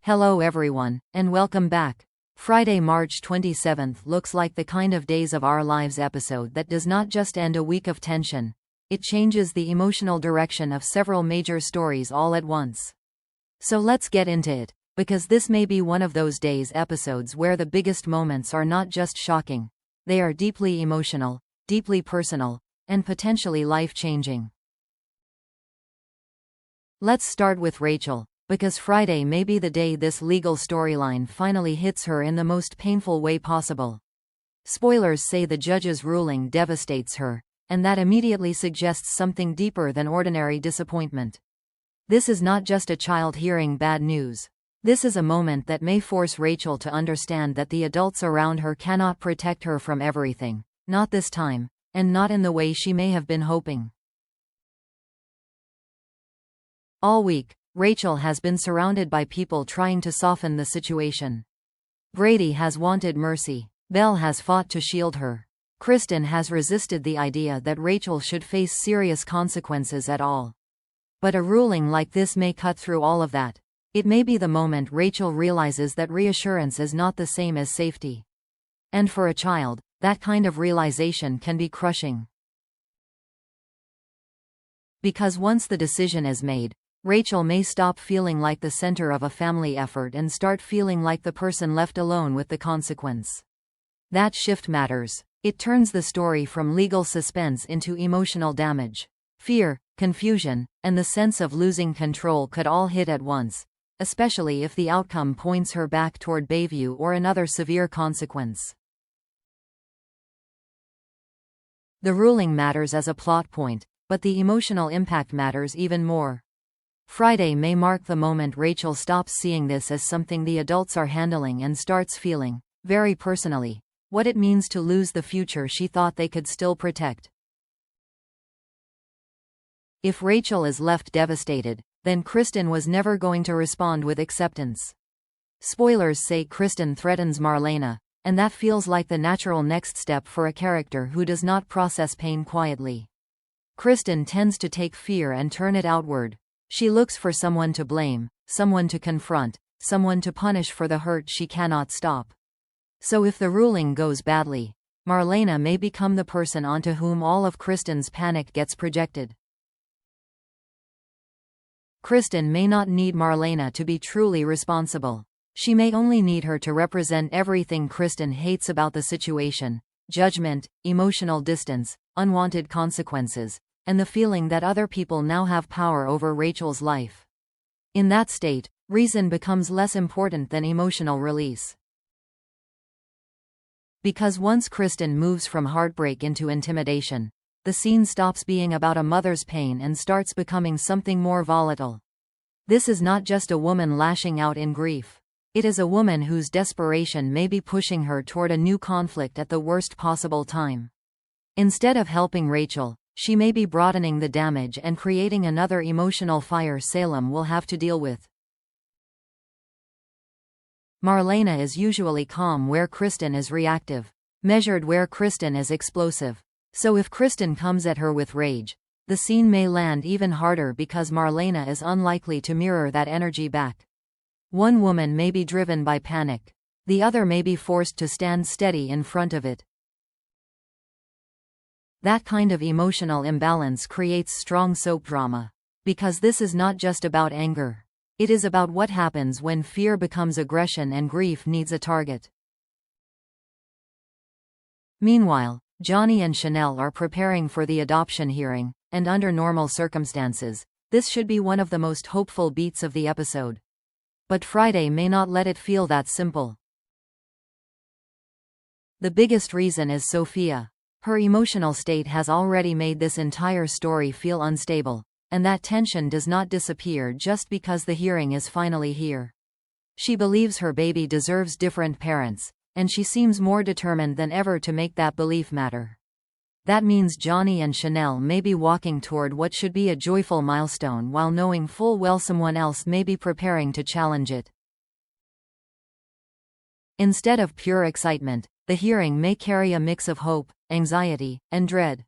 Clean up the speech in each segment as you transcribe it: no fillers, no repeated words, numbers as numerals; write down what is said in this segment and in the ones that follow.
Hello everyone, and welcome back. Friday, March 27th looks like the kind of Days of Our Lives episode that does not just end a week of tension. It changes the emotional direction of several major stories all at once. So let's get into it, because this may be one of those days episodes where the biggest moments are not just shocking. They are deeply emotional, deeply personal, and potentially life-changing. Let's start with Rachel, because Friday may be the day this legal storyline finally hits her in the most painful way possible. Spoilers say the judge's ruling devastates her, and that immediately suggests something deeper than ordinary disappointment. This is not just a child hearing bad news. This is a moment that may force Rachel to understand that the adults around her cannot protect her from everything, not this time, and not in the way she may have been hoping. All week, Rachel has been surrounded by people trying to soften the situation. Brady has wanted mercy. Belle has fought to shield her. Kristen has resisted the idea that Rachel should face serious consequences at all. But a ruling like this may cut through all of that. It may be the moment Rachel realizes that reassurance is not the same as safety. And for a child, that kind of realization can be crushing. Because once the decision is made, Rachel may stop feeling like the center of a family effort and start feeling like the person left alone with the consequence. That shift matters. It turns the story from legal suspense into emotional damage. Fear, confusion, and the sense of losing control could all hit at once, especially if the outcome points her back toward Bayview or another severe consequence. The ruling matters as a plot point, but the emotional impact matters even more. Friday may mark the moment Rachel stops seeing this as something the adults are handling and starts feeling, very personally, what it means to lose the future she thought they could still protect. If Rachel is left devastated, then Kristen was never going to respond with acceptance. Spoilers say Kristen threatens Marlena, and that feels like the natural next step for a character who does not process pain quietly. Kristen tends to take fear and turn it outward. She looks for someone to blame, someone to confront, someone to punish for the hurt she cannot stop. So if the ruling goes badly, Marlena may become the person onto whom all of Kristen's panic gets projected. Kristen may not need Marlena to be truly responsible. She may only need her to represent everything Kristen hates about the situation: judgment, emotional distance, unwanted consequences, and the feeling that other people now have power over Rachel's life. In that state, reason becomes less important than emotional release. Because once Kristen moves from heartbreak into intimidation, the scene stops being about a mother's pain and starts becoming something more volatile. This is not just a woman lashing out in grief. It is a woman whose desperation may be pushing her toward a new conflict at the worst possible time. Instead of helping Rachel, she may be broadening the damage and creating another emotional fire Salem will have to deal with. Marlena is usually calm where Kristen is reactive, measured where Kristen is explosive. So if Kristen comes at her with rage, the scene may land even harder because Marlena is unlikely to mirror that energy back. One woman may be driven by panic. The other may be forced to stand steady in front of it. That kind of emotional imbalance creates strong soap drama. Because this is not just about anger. It is about what happens when fear becomes aggression and grief needs a target. Meanwhile, Johnny and Chanel are preparing for the adoption hearing, and under normal circumstances, this should be one of the most hopeful beats of the episode. But Friday may not let it feel that simple. The biggest reason is Sophia. Her emotional state has already made this entire story feel unstable, and that tension does not disappear just because the hearing is finally here. She believes her baby deserves different parents, and she seems more determined than ever to make that belief matter. That means Johnny and Chanel may be walking toward what should be a joyful milestone while knowing full well someone else may be preparing to challenge it. Instead of pure excitement, the hearing may carry a mix of hope, anxiety, and dread.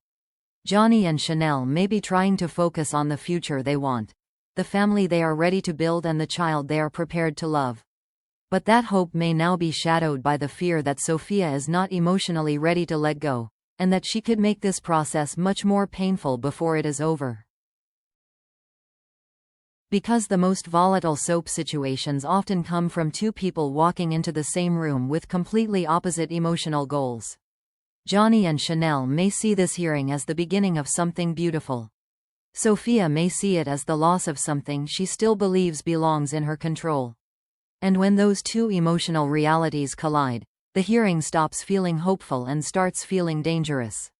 Johnny and Chanel may be trying to focus on the future they want, the family they are ready to build and the child they are prepared to love. But that hope may now be shadowed by the fear that Sophia is not emotionally ready to let go, and that she could make this process much more painful before it is over. Because the most volatile soap situations often come from two people walking into the same room with completely opposite emotional goals. Johnny and Chanel may see this hearing as the beginning of something beautiful. Sophia may see it as the loss of something she still believes belongs in her control. And when those two emotional realities collide, the hearing stops feeling hopeful and starts feeling dangerous.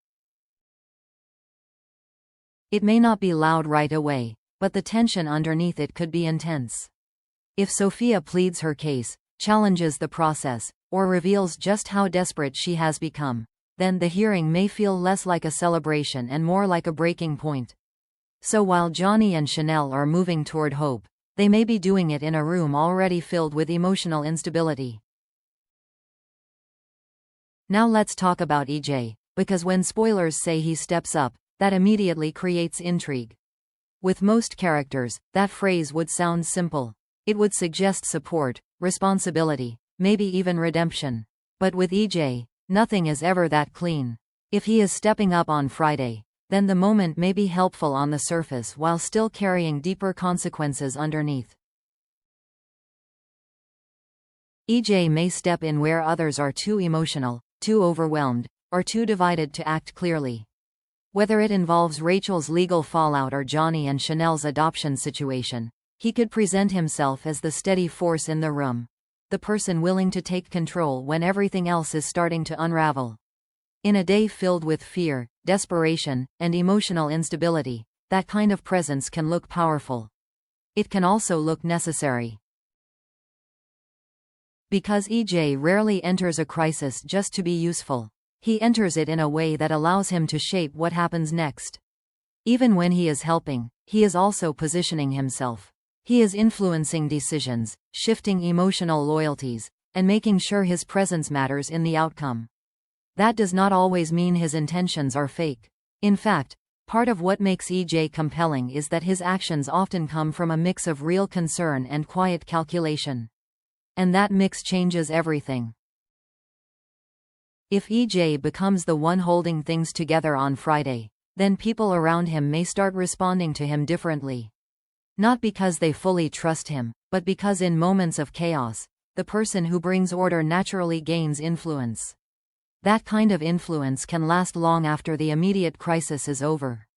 It may not be loud right away, but the tension underneath it could be intense. If Sophia pleads her case, challenges the process, or reveals just how desperate she has become, then the hearing may feel less like a celebration and more like a breaking point. So while Johnny and Chanel are moving toward hope, they may be doing it in a room already filled with emotional instability. Now let's talk about EJ, because when spoilers say he steps up, that immediately creates intrigue. With most characters, that phrase would sound simple. It would suggest support, responsibility, maybe even redemption. But with EJ, nothing is ever that clean. If he is stepping up on Friday, then the moment may be helpful on the surface while still carrying deeper consequences underneath. EJ may step in where others are too emotional, too overwhelmed, or too divided to act clearly. Whether it involves Rachel's legal fallout or Johnny and Chanel's adoption situation, he could present himself as the steady force in the room, the person willing to take control when everything else is starting to unravel. In a day filled with fear, desperation, and emotional instability, that kind of presence can look powerful. It can also look necessary. Because EJ rarely enters a crisis just to be useful. He enters it in a way that allows him to shape what happens next. Even when he is helping, he is also positioning himself. He is influencing decisions, shifting emotional loyalties, and making sure his presence matters in the outcome. That does not always mean his intentions are fake. In fact, part of what makes EJ compelling is that his actions often come from a mix of real concern and quiet calculation. And that mix changes everything. If EJ becomes the one holding things together on Friday, then people around him may start responding to him differently. Not because they fully trust him, but because in moments of chaos, the person who brings order naturally gains influence. That kind of influence can last long after the immediate crisis is over.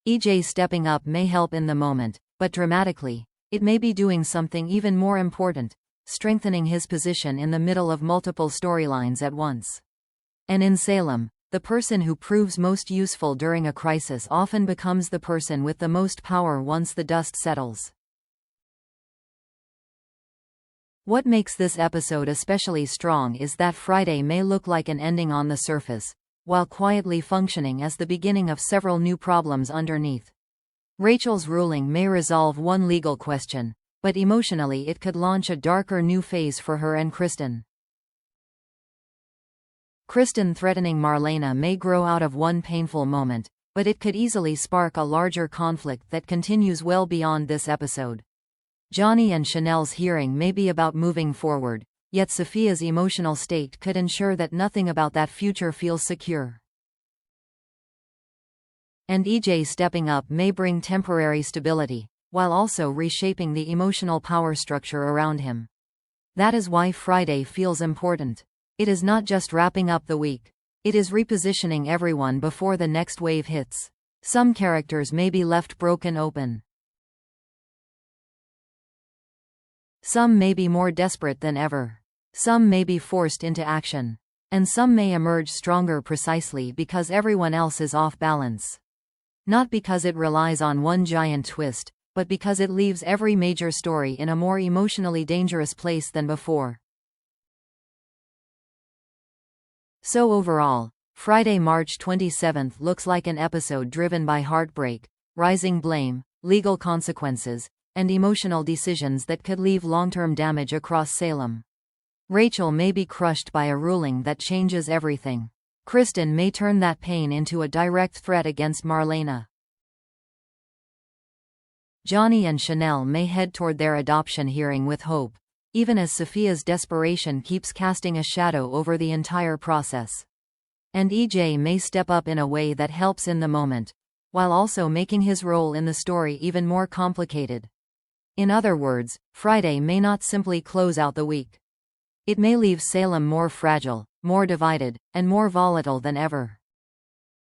EJ stepping up may help in the moment, but dramatically, it may be doing something even more important, strengthening his position in the middle of multiple storylines at once. And in Salem, the person who proves most useful during a crisis often becomes the person with the most power once the dust settles. What makes this episode especially strong is that Friday may look like an ending on the surface, while quietly functioning as the beginning of several new problems underneath. Rachel's ruling may resolve one legal question, but emotionally it could launch a darker new phase for her and Kristen. Kristen threatening Marlena may grow out of one painful moment, but it could easily spark a larger conflict that continues well beyond this episode. Johnny and Chanel's hearing may be about moving forward, yet Sophia's emotional state could ensure that nothing about that future feels secure. And EJ stepping up may bring temporary stability, while also reshaping the emotional power structure around him. That is why Friday feels important. It is not just wrapping up the week. It is repositioning everyone before the next wave hits. Some characters may be left broken open. Some may be more desperate than ever. Some may be forced into action. And some may emerge stronger precisely because everyone else is off balance. Not because it relies on one giant twist, but because it leaves every major story in a more emotionally dangerous place than before. So overall, Friday, March 27th looks like an episode driven by heartbreak, rising blame, legal consequences, and emotional decisions that could leave long-term damage across Salem. Rachel may be crushed by a ruling that changes everything. Kristen may turn that pain into a direct threat against Marlena. Johnny and Chanel may head toward their adoption hearing with hope, even as Sophia's desperation keeps casting a shadow over the entire process. And EJ may step up in a way that helps in the moment, while also making his role in the story even more complicated. In other words, Friday may not simply close out the week. It may leave Salem more fragile, more divided, and more volatile than ever.